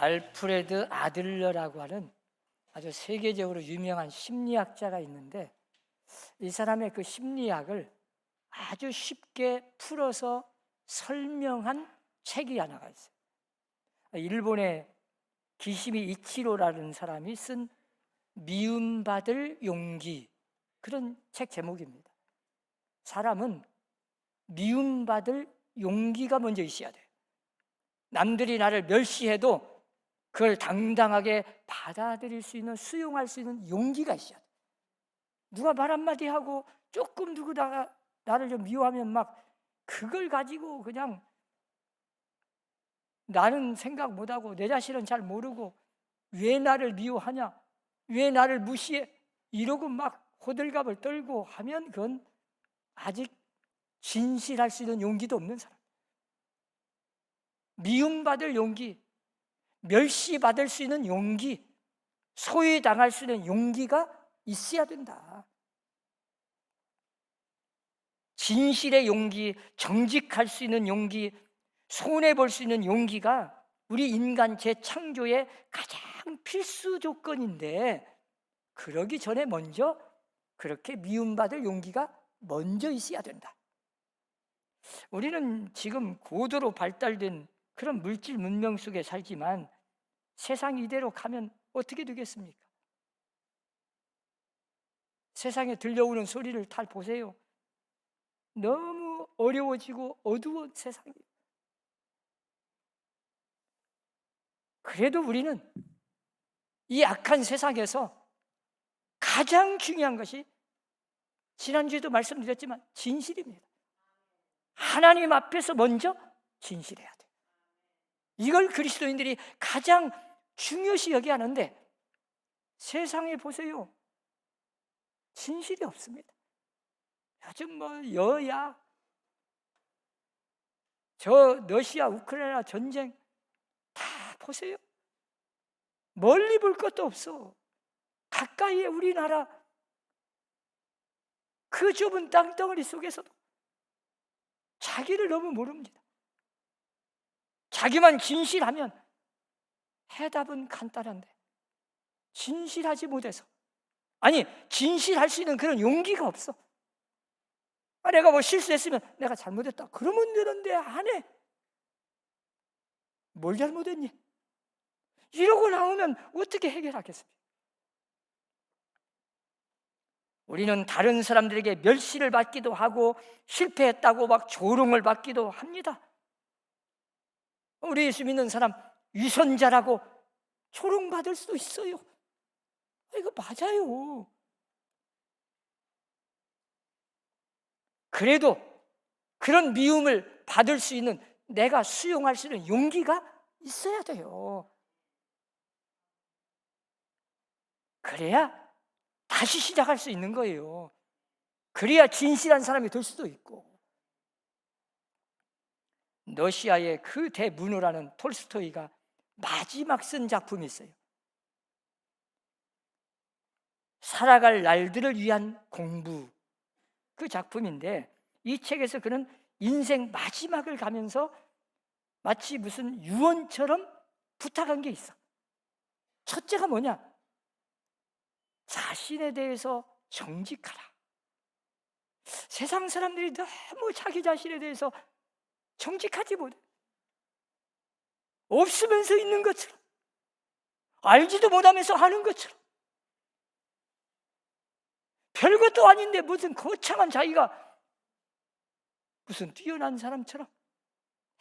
알프레드 아들러라고 하는 아주 세계적으로 유명한 심리학자가 있는데, 이 사람의 그 심리학을 아주 쉽게 풀어서 설명한 책이 하나가 있어요. 일본의 기시미 이치로라는 사람이 쓴 미움받을 용기, 그런 책 제목입니다. 사람은 미움받을 용기가 먼저 있어야 돼요. 남들이 나를 멸시해도 그걸 당당하게 받아들일 수 있는, 수용할 수 있는 용기가 있어야 돼요. 누가 말 한마디 하고 조금 누구다가 나를 좀 미워하면 막 그걸 가지고 그냥 나는 생각 못하고 내 자신은 잘 모르고 왜 나를 미워하냐, 왜 나를 무시해, 이러고 막 호들갑을 떨고 하면 그건 아직 진실할 수 있는 용기도 없는 사람. 미움받을 용기, 멸시받을 수 있는 용기, 소외당할 수 있는 용기가 있어야 된다. 진실의 용기, 정직할 수 있는 용기, 손해볼 수 있는 용기가 우리 인간 재창조의 가장 필수 조건인데, 그러기 전에 먼저 그렇게 미움받을 용기가 먼저 있어야 된다. 우리는 지금 고도로 발달된 그런 물질 문명 속에 살지만 세상이 이대로 가면 어떻게 되겠습니까? 세상에 들려오는 소리를 다 보세요. 너무 어려워지고 어두운 세상이에요. 그래도 우리는 이 악한 세상에서 가장 중요한 것이, 지난주에도 말씀드렸지만 진실입니다. 하나님 앞에서 먼저 진실해야 돼요. 이걸 그리스도인들이 가장 중요시 여기하는데, 세상에 보세요. 진실이 없습니다. 요즘 여야, 저 러시아 우크라이나 전쟁 다 보세요. 멀리 볼 것도 없어. 가까이에 우리나라 그 좁은 땅덩어리 속에서도 자기를 너무 모릅니다. 자기만 진실하면 해답은 간단한데 진실하지 못해서, 아니 진실할 수 있는 그런 용기가 없어. 내가 실수했으면 내가 잘못했다 그러면 되는데 안 해. 뭘 잘못했니? 이러고 나오면 어떻게 해결하겠습니까? 우리는 다른 사람들에게 멸시를 받기도 하고 실패했다고 막 조롱을 받기도 합니다. 우리 예수 믿는 사람 위선자라고 조롱받을 수도 있어요. 이거 맞아요. 그래도 그런 미움을 받을 수 있는, 내가 수용할 수 있는 용기가 있어야 돼요. 그래야 다시 시작할 수 있는 거예요. 그래야 진실한 사람이 될 수도 있고. 러시아의 그 대문호라는 톨스토이가 마지막 쓴 작품이 있어요. 살아갈 날들을 위한 공부, 그 작품인데, 이 책에서 그는 인생 마지막을 가면서 마치 무슨 유언처럼 부탁한 게 있어. 첫째가 뭐냐? 자신에 대해서 정직하라. 세상 사람들이 너무 자기 자신에 대해서 정직하지 못해. 없으면서 있는 것처럼, 알지도 못하면서 하는 것처럼, 별것도 아닌데 무슨 거창한 자기가 무슨 뛰어난 사람처럼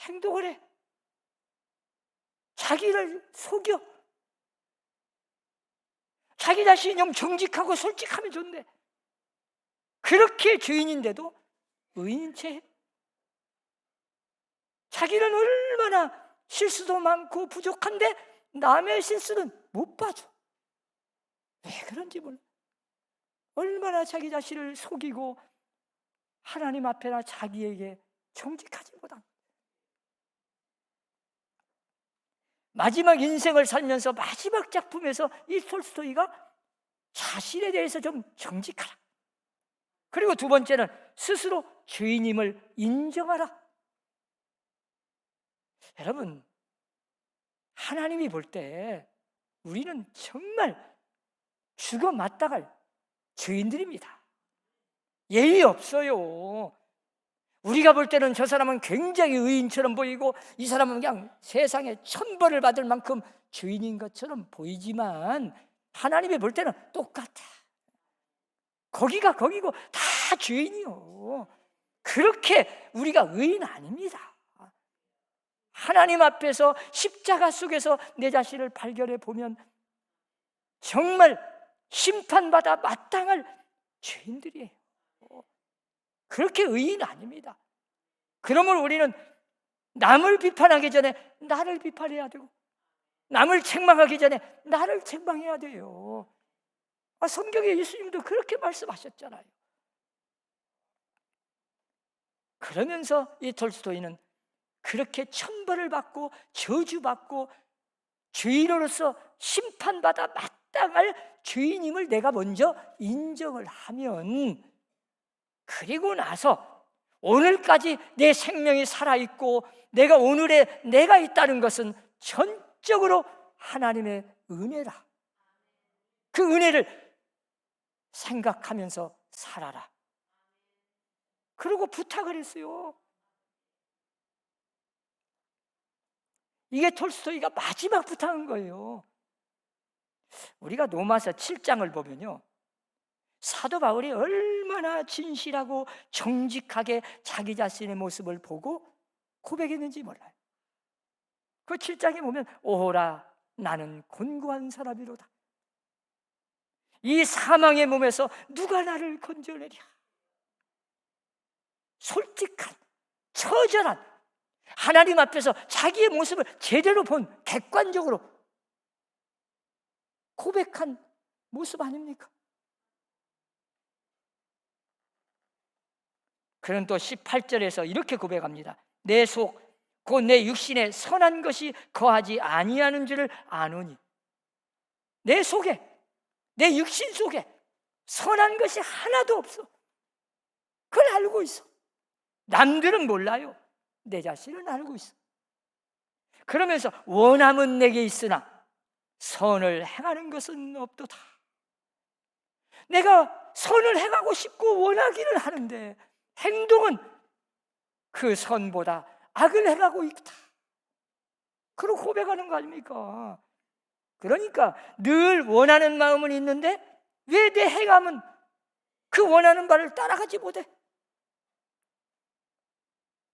행동을 해. 자기를 속여. 자기 자신이 좀 정직하고 솔직하면 좋은데, 그렇게 죄인인데도 의인인 채 해. 자기는 얼마나 실수도 많고 부족한데 남의 실수는 못 봐줘. 왜 그런지 몰라. 얼마나 자기 자신을 속이고 하나님 앞에나 자기에게 정직하지 못한. 마지막 인생을 살면서 마지막 작품에서 이 톨스토이가 자신에 대해서 좀 정직하라. 그리고 두 번째는 스스로 죄인임을 인정하라. 여러분, 하나님이 볼 때 우리는 정말 죽어 마땅할 죄인들입니다. 예의 없어요. 우리가 볼 때는 저 사람은 굉장히 의인처럼 보이고 이 사람은 그냥 세상에 천벌을 받을 만큼 죄인인 것처럼 보이지만 하나님이 볼 때는 똑같아. 거기가 거기고 다 죄인이요. 그렇게 우리가 의인 아닙니다. 하나님 앞에서 십자가 속에서 내 자신을 발견해 보면 정말 심판받아 마땅할 죄인들이에요. 그렇게 의인 아닙니다. 그러면 우리는 남을 비판하기 전에 나를 비판해야 되고 남을 책망하기 전에 나를 책망해야 돼요. 성경에 예수님도 그렇게 말씀하셨잖아요. 그러면서 이 톨스토이는 그렇게 천벌을 받고 저주받고 죄인으로서 심판받아 마땅할 죄인임을 내가 먼저 인정을 하면, 그리고 나서 오늘까지 내 생명이 살아있고 내가 오늘의 내가 있다는 것은 전적으로 하나님의 은혜라. 그 은혜를 생각하면서 살아라. 그러고 부탁을 했어요. 이게 톨스토이가 마지막 부탁한 거예요. 우리가 로마서 7장을 보면요, 사도 바울이 얼마나 진실하고 정직하게 자기 자신의 모습을 보고 고백했는지 몰라요. 그 7장에 보면 오호라 나는 곤고한 사람이로다. 이 사망의 몸에서 누가 나를 건져내랴. 솔직한, 처절한, 하나님 앞에서 자기의 모습을 제대로 본, 객관적으로 고백한 모습 아닙니까? 그는 또 18절에서 이렇게 고백합니다. 내 속, 곧 내 육신에 선한 것이 거하지 아니하는 줄을 아노니. 내 속에, 내 육신 속에 선한 것이 하나도 없어. 그걸 알고 있어. 남들은 몰라요. 내 자신은 알고 있어. 그러면서 원함은 내게 있으나 선을 행하는 것은 없도다. 내가 선을 행하고 싶고 원하기는 하는데 행동은 그 선보다 악을 행하고 있다. 그러고 고백하는 거 아닙니까? 그러니까 늘 원하는 마음은 있는데 왜 내 행함은 그 원하는 바를 따라가지 못해?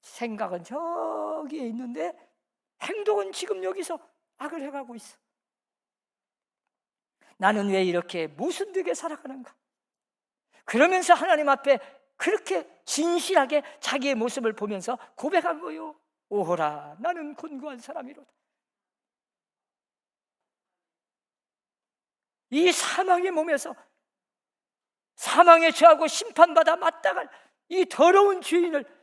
생각은 저기에 있는데 행동은 지금 여기서 악을 행하고 있어. 나는 왜 이렇게 모순되게 살아가는가? 그러면서 하나님 앞에 그렇게 진실하게 자기의 모습을 보면서 고백한 거요. 오호라 나는 곤고한 사람이로다. 이 사망의 몸에서 사망에 처하고 심판받아 마땅할 이 더러운 죄인을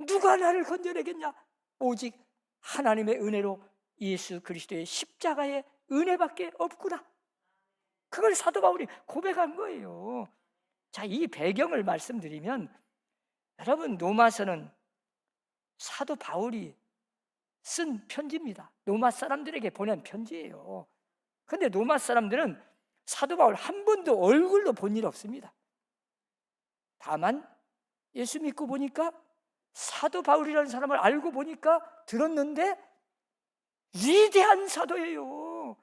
누가 나를 건져내겠냐? 오직 하나님의 은혜로 예수 그리스도의 십자가의 은혜밖에 없구나. 그걸 사도 바울이 고백한 거예요. 자, 이 배경을 말씀드리면, 여러분, 로마서는 사도 바울이 쓴 편지입니다. 로마 사람들에게 보낸 편지예요. 근데 로마 사람들은 사도 바울 한 번도 얼굴로 본 일 없습니다. 다만 예수 믿고 보니까 사도 바울이라는 사람을 알고 보니까 들었는데 위대한 사도예요.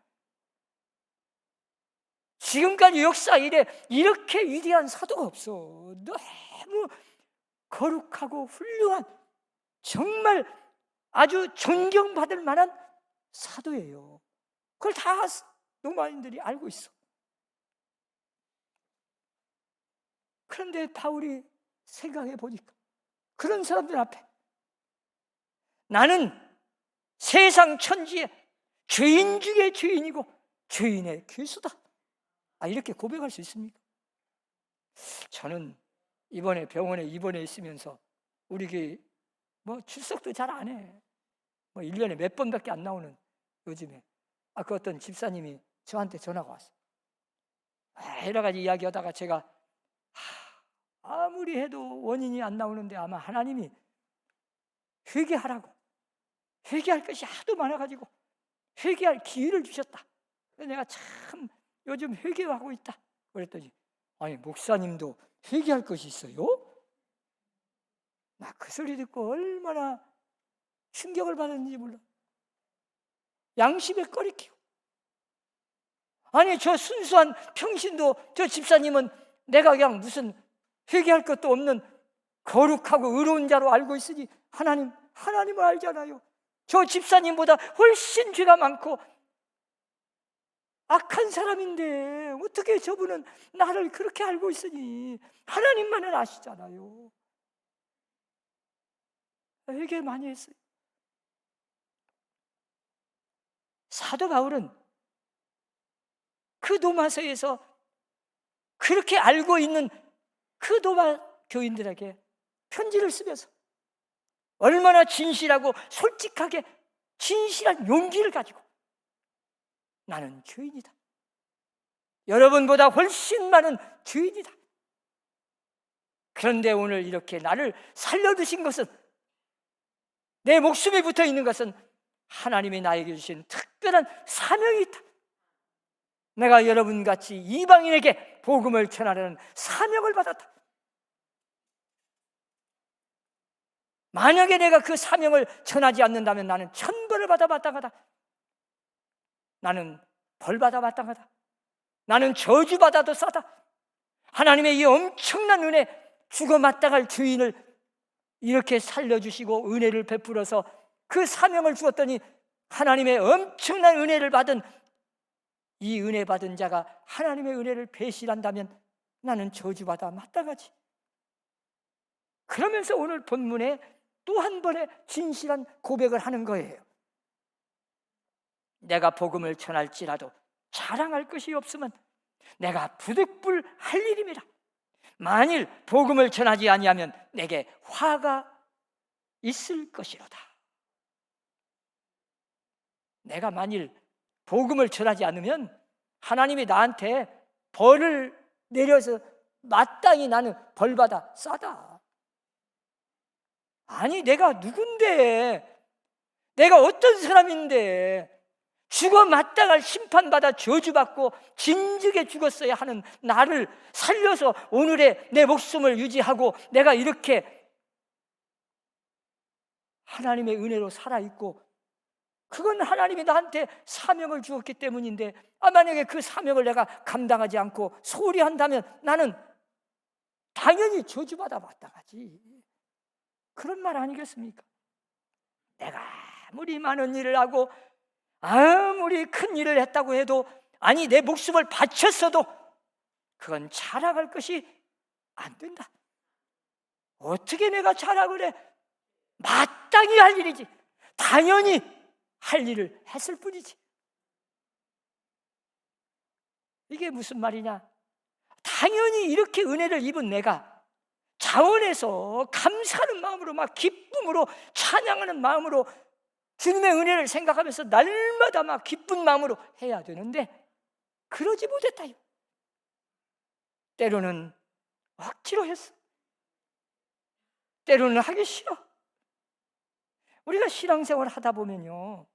지금까지 역사 이래 이렇게 위대한 사도가 없어. 너무 거룩하고 훌륭한, 정말 아주 존경받을 만한 사도예요. 그걸 다 로마인들이 알고 있어. 그런데 바울이 생각해 보니까 그런 사람들 앞에 나는 세상 천지에 죄인 중에 죄인이고 죄인의 괴수다. 이렇게 고백할 수 있습니까? 저는 이번에 병원에 입원해 있으면서 우리 교회 출석도 잘 안 해. 1년에 몇 번밖에 안 나오는 요즘에 그 어떤 집사님이 저한테 전화가 왔어요. 여러 가지 이야기하다가 제가 아무리 해도 원인이 안 나오는데 아마 하나님이 회개하라고, 회개할 것이 하도 많아가지고 회개할 기회를 주셨다. 그래서 내가 참 요즘 회개하고 있다 그랬더니, 아니 목사님도 회개할 것이 있어요? 나 그 소리 듣고 얼마나 충격을 받았는지 몰라. 양심에 꺼리키고, 아니 저 순수한 평신도 저 집사님은 내가 그냥 무슨 회개할 것도 없는 거룩하고 의로운 자로 알고 있으니 하나님을 알잖아요. 저 집사님보다 훨씬 죄가 많고 악한 사람인데 어떻게 저분은 나를 그렇게 알고 있으니, 하나님만은 아시잖아요. 회개 많이 했어요. 사도 바울은 그 도마서에서 그렇게 알고 있는 그 도마 교인들에게 편지를 쓰면서 얼마나 진실하고 솔직하게 진실한 용기를 가지고 나는 죄인이다, 여러분보다 훨씬 많은 죄인이다, 그런데 오늘 이렇게 나를 살려두신 것은, 내 목숨에 붙어 있는 것은 하나님이 나에게 주신 특별한 사명이 있다. 내가 여러분같이 이방인에게 복음을 전하려는 사명을 받았다. 만약에 내가 그 사명을 전하지 않는다면 나는 천벌을 받아 마땅하다. 나는 벌 받아 마땅하다. 나는 저주받아도 싸다. 하나님의 이 엄청난 은혜, 죽어 마땅할 죄인을 이렇게 살려주시고 은혜를 베풀어서 그 사명을 주었더니, 하나님의 엄청난 은혜를 받은 이 은혜 받은 자가 하나님의 은혜를 배신한다면 나는 저주받아 마땅하지. 그러면서 오늘 본문에 또 한 번의 진실한 고백을 하는 거예요. 내가 복음을 전할지라도 자랑할 것이 없으면 내가 부득불할 일임이라. 만일 복음을 전하지 아니하면 내게 화가 있을 것이로다. 내가 만일 복음을 전하지 않으면 하나님이 나한테 벌을 내려서 마땅히 나는 벌받아 싸다. 아니 내가 누군데, 내가 어떤 사람인데 죽어 마땅할 심판받아 저주받고 징직에 죽었어야 하는 나를 살려서 오늘의 내 목숨을 유지하고 내가 이렇게 하나님의 은혜로 살아있고, 그건 하나님이 나한테 사명을 주었기 때문인데, 만약에 그 사명을 내가 감당하지 않고 소홀히 한다면 나는 당연히 저주받아 마땅하지. 그런 말 아니겠습니까? 내가 아무리 많은 일을 하고 아무리 큰 일을 했다고 해도, 아니 내 목숨을 바쳤어도 그건 자랑할 것이 안 된다. 어떻게 내가 자랑을 해? 마땅히 할 일이지. 당연히 할 일을 했을 뿐이지. 이게 무슨 말이냐? 당연히 이렇게 은혜를 입은 내가 자원해서 감사하는 마음으로, 막 기쁨으로 찬양하는 마음으로 주님의 은혜를 생각하면서 날마다 막 기쁜 마음으로 해야 되는데 그러지 못했다요. 때로는 억지로 했어. 때로는 하기 싫어. 우리가 신앙생활 하다 보면요,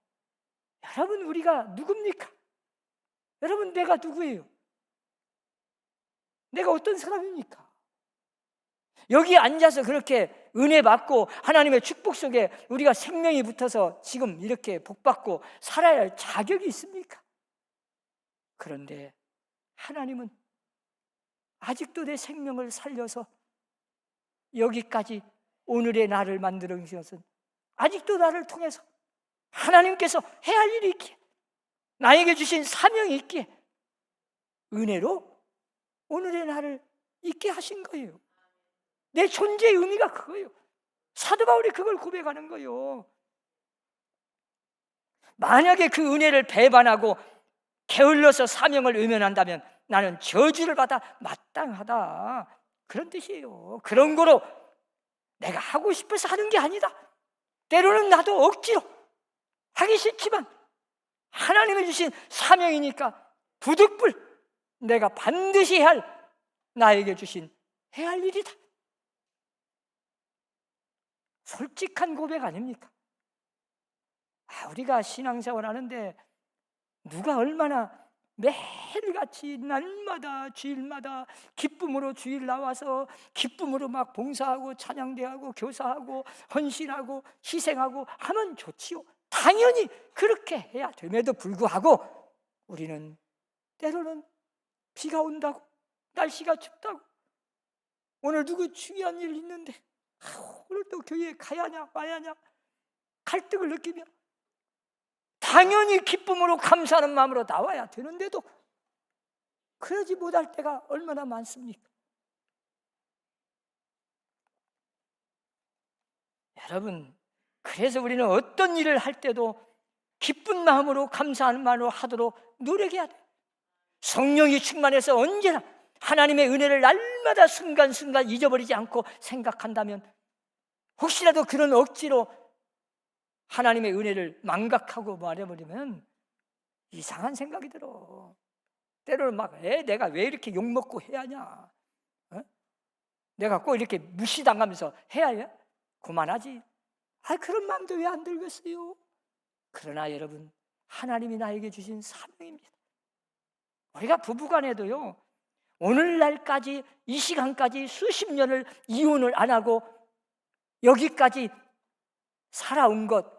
여러분 우리가 누굽니까? 여러분 내가 누구예요? 내가 어떤 사람입니까? 여기 앉아서 그렇게 은혜 받고 하나님의 축복 속에 우리가 생명이 붙어서 지금 이렇게 복받고 살아야 할 자격이 있습니까? 그런데 하나님은 아직도 내 생명을 살려서 여기까지 오늘의 나를 만들어 주신 것은 아직도 나를 통해서 하나님께서 해야 할 일이 있기에, 나에게 주신 사명이 있기에 은혜로 오늘의 나를 있게 하신 거예요. 내 존재의 의미가 그거예요. 사도 바울이 그걸 고백하는 거예요. 만약에 그 은혜를 배반하고 게을러서 사명을 외면한다면 나는 저주를 받아 마땅하다, 그런 뜻이에요. 그런 거로 내가 하고 싶어서 하는 게 아니다. 때로는 나도 억지로 하기 싫지만 하나님이 주신 사명이니까 부득불 내가 반드시 해야 할, 나에게 주신 해야 할 일이다. 솔직한 고백 아닙니까? 우리가 신앙생활 하는데 누가 얼마나 매일같이 날마다 주일마다 기쁨으로 주일 나와서 기쁨으로 막 봉사하고 찬양대하고 교사하고 헌신하고 희생하고 하면 좋지요. 당연히 그렇게 해야 됨에도 불구하고 우리는 때로는 비가 온다고, 날씨가 춥다고, 오늘 누구 중요한 일 있는데 오늘 또 교회에 가야 하냐 마야 하냐 갈등을 느끼며 당연히 기쁨으로 감사하는 마음으로 나와야 되는데도 그러지 못할 때가 얼마나 많습니까? 여러분, 그래서 우리는 어떤 일을 할 때도 기쁜 마음으로 감사하는 마음으로 하도록 노력해야 돼. 성령이 충만해서 언제나 하나님의 은혜를 날마다 순간순간 잊어버리지 않고 생각한다면 혹시라도 그런 억지로 하나님의 은혜를 망각하고 말해버리면 이상한 생각이 들어. 때로는 막 내가 왜 이렇게 욕먹고 해야 하냐, 내가 꼭 이렇게 무시당하면서 해야 해? 그만하지. 그런 마음도 왜 안 들겠어요? 그러나 여러분, 하나님이 나에게 주신 사명입니다. 우리가 부부간에도요, 오늘날까지 이 시간까지 수십 년을 이혼을 안 하고 여기까지 살아온 것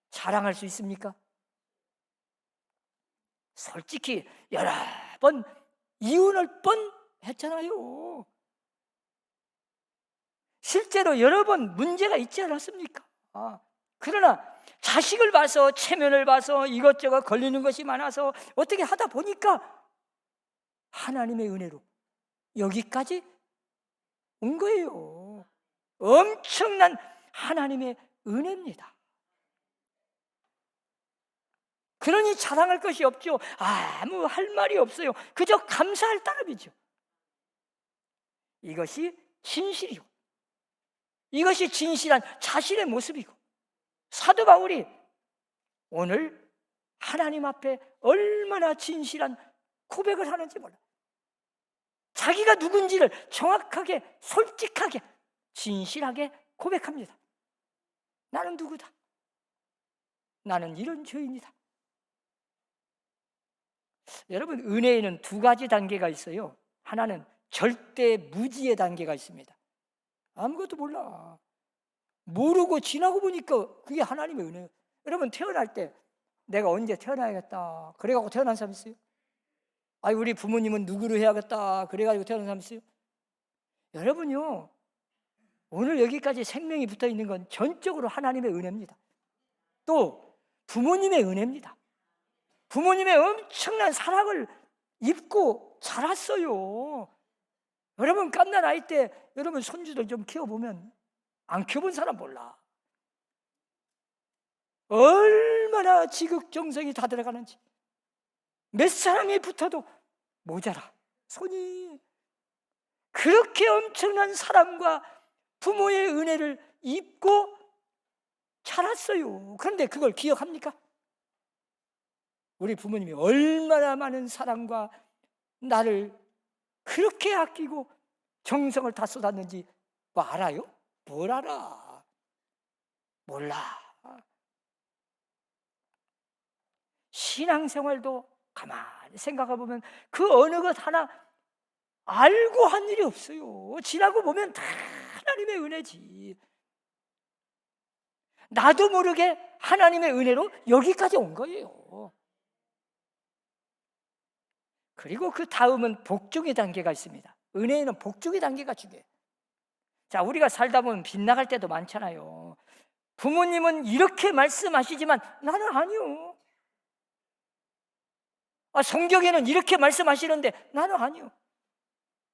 자랑할 수 있습니까? 솔직히 여러 번 이혼할 뻔했잖아요. 실제로 여러 번 문제가 있지 않았습니까? 그러나 자식을 봐서 체면을 봐서 이것저것 걸리는 것이 많아서 어떻게 하다 보니까 하나님의 은혜로 여기까지 온 거예요. 엄청난 하나님의 은혜입니다. 그러니 자랑할 것이 없죠. 아무 할 말이 없어요. 그저 감사할 따름이죠. 이것이 진실이요, 이것이 진실한 자신의 모습이고, 사도 바울이 오늘 하나님 앞에 얼마나 진실한 고백을 하는지 몰라. 자기가 누군지를 정확하게 솔직하게 진실하게 고백합니다. 나는 누구다. 나는 이런 죄인이다. 여러분, 은혜에는 두 가지 단계가 있어요. 하나는 절대 무지의 단계가 있습니다. 아무것도 몰라. 모르고 지나고 보니까 그게 하나님의 은혜예요. 여러분, 태어날 때 내가 언제 태어나야겠다 그래가지고 태어난 사람 있어요? 우리 부모님은 누구로 해야겠다 그래가지고 태어난 사람 있어요? 여러분요, 오늘 여기까지 생명이 붙어있는 건 전적으로 하나님의 은혜입니다. 또 부모님의 은혜입니다. 부모님의 엄청난 사랑을 입고 자랐어요. 여러분, 갓난 아이 때 여러분 손주들 좀 키워보면 안 키워본 사람 몰라. 얼마나 지극정성이 다 들어가는지. 몇 사람이 붙어도 모자라 손이. 그렇게 엄청난 사랑과 부모의 은혜를 입고 자랐어요. 그런데 그걸 기억합니까? 우리 부모님이 얼마나 많은 사랑과 나를 그렇게 아끼고 정성을 다 쏟았는지 뭐 알아요? 뭘 알아? 몰라. 신앙생활도 가만히 생각해 보면 그 어느 것 하나 알고 한 일이 없어요. 지나고 보면 다 하나님의 은혜지. 나도 모르게 하나님의 은혜로 여기까지 온 거예요. 그리고 그 다음은 복종의 단계가 있습니다. 은혜에는 복종의 단계가 중요해요. 자, 우리가 살다 보면 빗나갈 때도 많잖아요. 부모님은 이렇게 말씀하시지만 나는 아니요. 성경에는 이렇게 말씀하시는데 나는 아니요.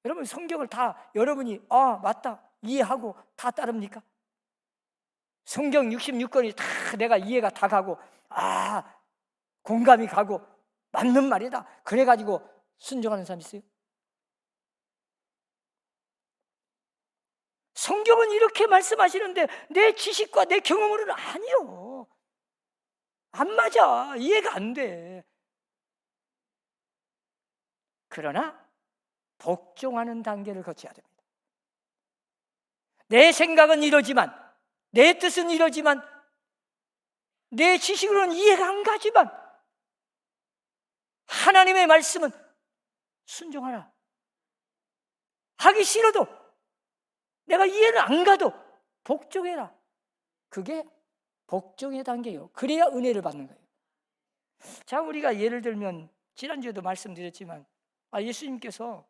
여러분, 성경을 다 여러분이 맞다 이해하고 다 따릅니까? 성경 66권이 다 내가 이해가 다 가고 공감이 가고 맞는 말이다 그래가지고 순종하는 사람 있어요? 성경은 이렇게 말씀하시는데 내 지식과 내 경험으로는 아니요. 안 맞아. 이해가 안 돼. 그러나 복종하는 단계를 거쳐야 됩니다. 내 생각은 이러지만, 내 뜻은 이러지만 내 지식으로는 이해가 안 가지만 하나님의 말씀은 순종하라. 하기 싫어도, 내가 이해는 안 가도 복종해라. 그게 복종의 단계예요. 그래야 은혜를 받는 거예요. 자, 우리가 예를 들면 지난주에도 말씀드렸지만 예수님께서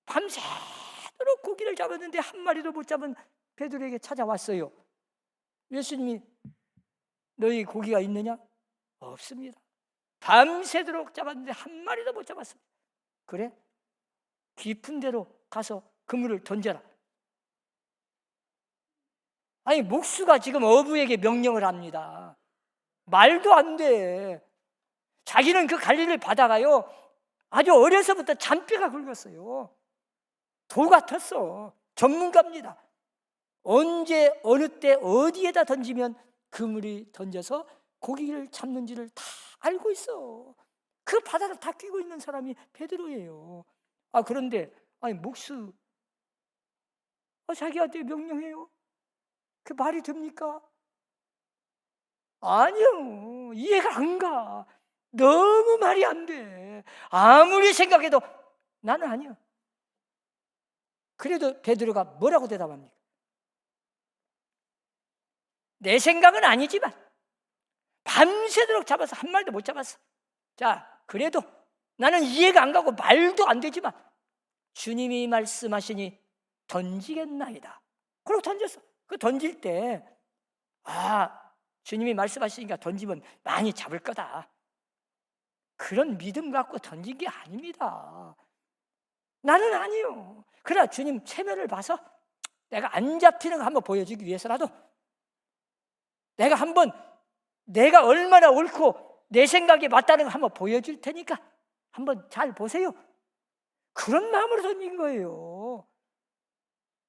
밤새도록 고기를 잡았는데 한 마리도 못 잡은 베드로에게 찾아왔어요. 예수님이 너희 고기가 있느냐? 없습니다. 밤새도록 잡았는데 한 마리도 못 잡았습니다. 그래? 깊은 데로 가서 그물을 던져라. 아니, 목수가 지금 어부에게 명령을 합니다. 말도 안 돼. 자기는 그 갈릴리 바다가요, 아주 어려서부터 잔뼈가 굵었어요. 돌 같았어. 전문가입니다. 언제, 어느 때, 어디에다 던지면 그물이 던져서 고기를 잡는지를 다 알고 있어. 그 바다를 다 끼고 있는 사람이 베드로예요. 그런데 목수 자기한테 명령해요. 그 말이 됩니까? 아니요. 이해가 안 가. 너무 말이 안 돼. 아무리 생각해도 나는 아니야. 그래도 베드로가 뭐라고 대답합니까? 내 생각은 아니지만 밤새도록 잡아서 한 마리도 못 잡았어. 자, 그래도 나는 이해가 안 가고 말도 안 되지만 주님이 말씀하시니 던지겠나이다. 그러고 던졌어. 그 던질 때 주님이 말씀하시니까 던지면 많이 잡을 거다. 그런 믿음 갖고 던진 게 아닙니다. 나는 아니요. 그러나 주님 체면을 봐서 내가 안 잡히는 거 한번 보여주기 위해서라도 내가 얼마나 옳고 내 생각에 맞다는 거 한번 보여줄 테니까 한번 잘 보세요. 그런 마음으로 던진 거예요.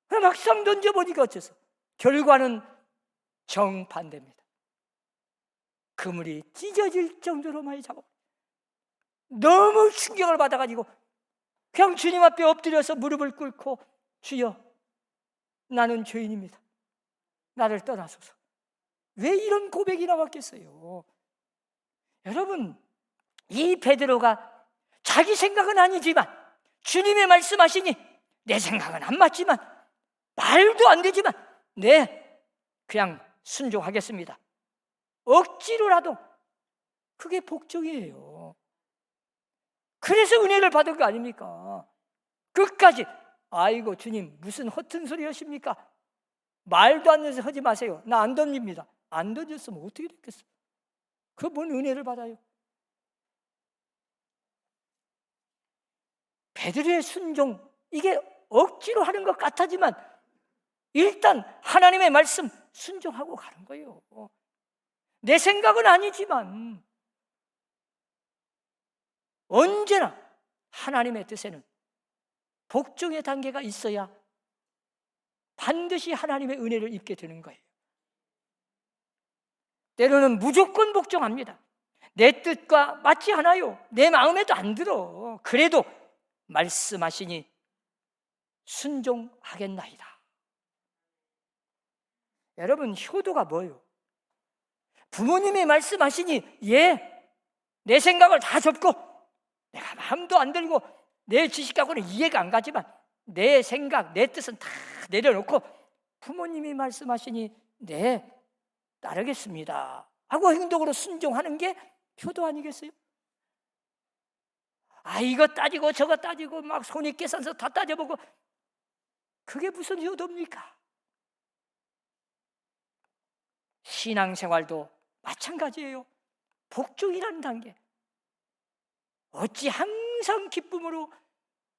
막상 던져보니까 어째서 결과는 정반대입니다. 그물이 찢어질 정도로 많이 잡아. 너무 충격을 받아가지고 그냥 주님 앞에 엎드려서 무릎을 꿇고 주여, 나는 죄인입니다. 나를 떠나소서. 왜 이런 고백이 나왔겠어요? 여러분, 이 베드로가 자기 생각은 아니지만 주님의 말씀하시니 내 생각은 안 맞지만 말도 안 되지만 그냥 순종하겠습니다. 억지로라도 그게 복종이에요. 그래서 은혜를 받은 거 아닙니까? 끝까지 아이고 주님 무슨 허튼 소리 하십니까? 말도 안 돼서 하지 마세요. 나 안 던집니다. 안 던졌으면 어떻게 됐겠어? 그 뭔 은혜를 받아요? 베드로의 순종, 이게 억지로 하는 것 같아지만 일단 하나님의 말씀 순종하고 가는 거예요. 내 생각은 아니지만 언제나 하나님의 뜻에는 복종의 단계가 있어야 반드시 하나님의 은혜를 입게 되는 거예요. 때로는 무조건 복종합니다. 내 뜻과 맞지 않아요. 내 마음에도 안 들어. 그래도 말씀하시니 순종하겠나이다. 여러분, 효도가 뭐예요? 부모님이 말씀하시니 내 생각을 다 접고 내가 마음도 안 들고 내 지식하고는 이해가 안 가지만 내 생각, 내 뜻은 다 내려놓고 부모님이 말씀하시니 따르겠습니다 하고 행동으로 순종하는 게 효도 아니겠어요? 이거 따지고 저거 따지고 막 손이 계산서 다 따져보고 그게 무슨 효도입니까? 신앙생활도 마찬가지예요. 복종이라는 단계. 어찌 항상 기쁨으로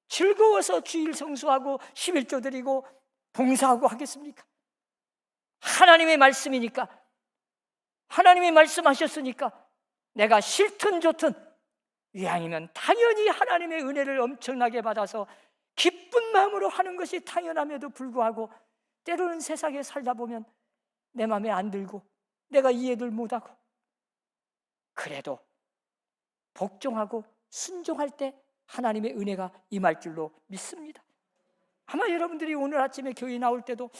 즐거워서 주일 성수하고 11조 드리고 봉사하고 하겠습니까? 하나님의 말씀이니까, 하나님이 말씀하셨으니까 내가 싫든 좋든 이왕이면 당연히 하나님의 은혜를 엄청나게 받아서 기쁜 마음으로 하는 것이 당연함에도 불구하고 때로는 세상에 살다 보면 내 마음에 안 들고 내가 이해를 못하고 그래도 복종하고 순종할 때 하나님의 은혜가 임할 줄로 믿습니다. 아마 여러분들이 오늘 아침에 교회 나올 때도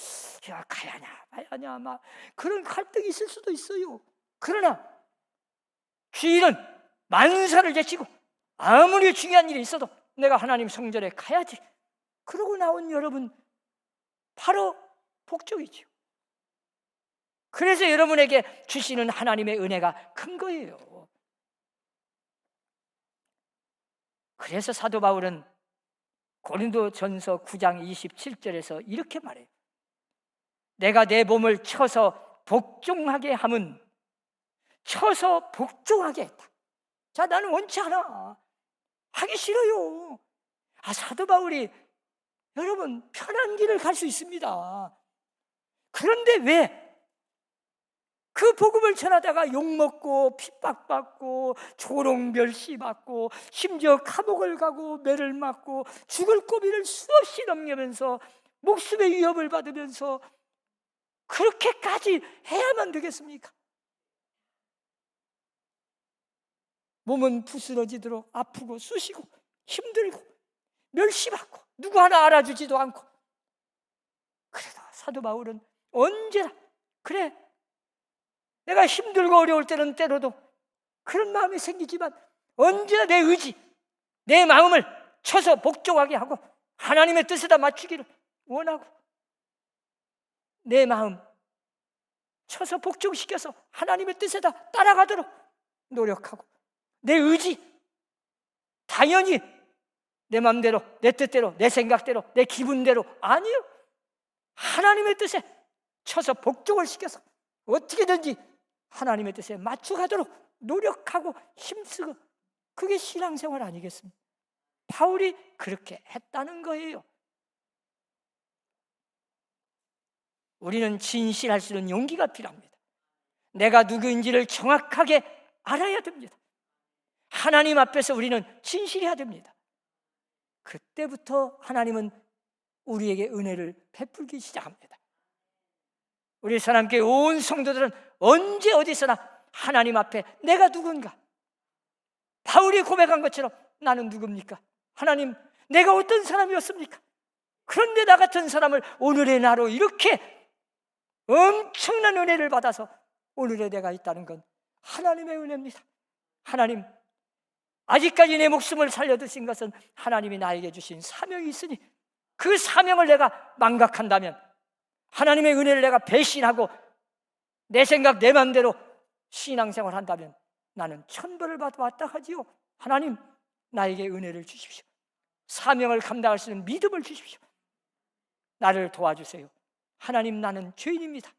가야냐 마야냐 막 그런 갈등이 있을 수도 있어요. 그러나 주일은 만사를 제치고 아무리 중요한 일이 있어도 내가 하나님 성전에 가야지. 그러고 나온 여러분 바로 복종이죠. 그래서 여러분에게 주시는 하나님의 은혜가 큰 거예요. 그래서 사도 바울은 고린도전서 9장 27절에서 이렇게 말해요. 내가 내 몸을 쳐서 복종하게 함은 쳐서 복종하게 했다. 자, 나는 원치 않아. 하기 싫어요. 사도 바울이 여러분 편한 길을 갈 수 있습니다. 그런데 왜 그 복음을 전하다가 욕먹고 핍박받고 조롱멸시 받고 심지어 감옥을 가고 매를 맞고 죽을 고비를 수없이 넘기면서 목숨의 위협을 받으면서 그렇게까지 해야만 되겠습니까? 몸은 부스러지도록 아프고 쑤시고 힘들고 멸시받고 누구 하나 알아주지도 않고, 그래도 사도 바울은 언제나 그래 내가 힘들고 어려울 때는 때로도 그런 마음이 생기지만 언제나 내 의지, 내 마음을 쳐서 복종하게 하고 하나님의 뜻에다 맞추기를 원하고 내 마음 쳐서 복종시켜서 하나님의 뜻에다 따라가도록 노력하고 내 의지 당연히 내 마음대로, 내 뜻대로, 내 생각대로, 내 기분대로 아니요. 하나님의 뜻에 쳐서 복종을 시켜서 어떻게든지 하나님의 뜻에 맞춰가도록 노력하고 힘쓰고, 그게 신앙생활 아니겠습니까? 바울이 그렇게 했다는 거예요. 우리는 진실할 수 있는 용기가 필요합니다. 내가 누구인지를 정확하게 알아야 됩니다. 하나님 앞에서 우리는 진실해야 됩니다. 그때부터 하나님은 우리에게 은혜를 베풀기 시작합니다. 우리 사람께 온 성도들은 언제 어디서나 하나님 앞에 내가 누군가, 바울이 고백한 것처럼 나는 누굽니까? 하나님, 내가 어떤 사람이었습니까? 그런데 나 같은 사람을 오늘의 나로 이렇게 엄청난 은혜를 받아서 오늘의 내가 있다는 건 하나님의 은혜입니다. 하나님, 아직까지 내 목숨을 살려두신 것은 하나님이 나에게 주신 사명이 있으니 그 사명을 내가 망각한다면, 하나님의 은혜를 내가 배신하고 내 생각 내 맘대로 신앙생활 한다면 나는 천벌을 받아왔다 하지요. 하나님, 나에게 은혜를 주십시오. 사명을 감당할 수 있는 믿음을 주십시오. 나를 도와주세요. 하나님, 나는 죄인입니다.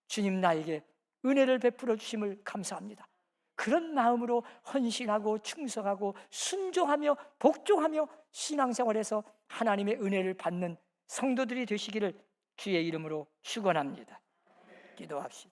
주님, 나에게 은혜를 베풀어 주심을 감사합니다. 그런 마음으로 헌신하고 충성하고 순종하며 복종하며 신앙생활에서 하나님의 은혜를 받는 성도들이 되시기를 주의 이름으로 축원합니다. 기도합시다.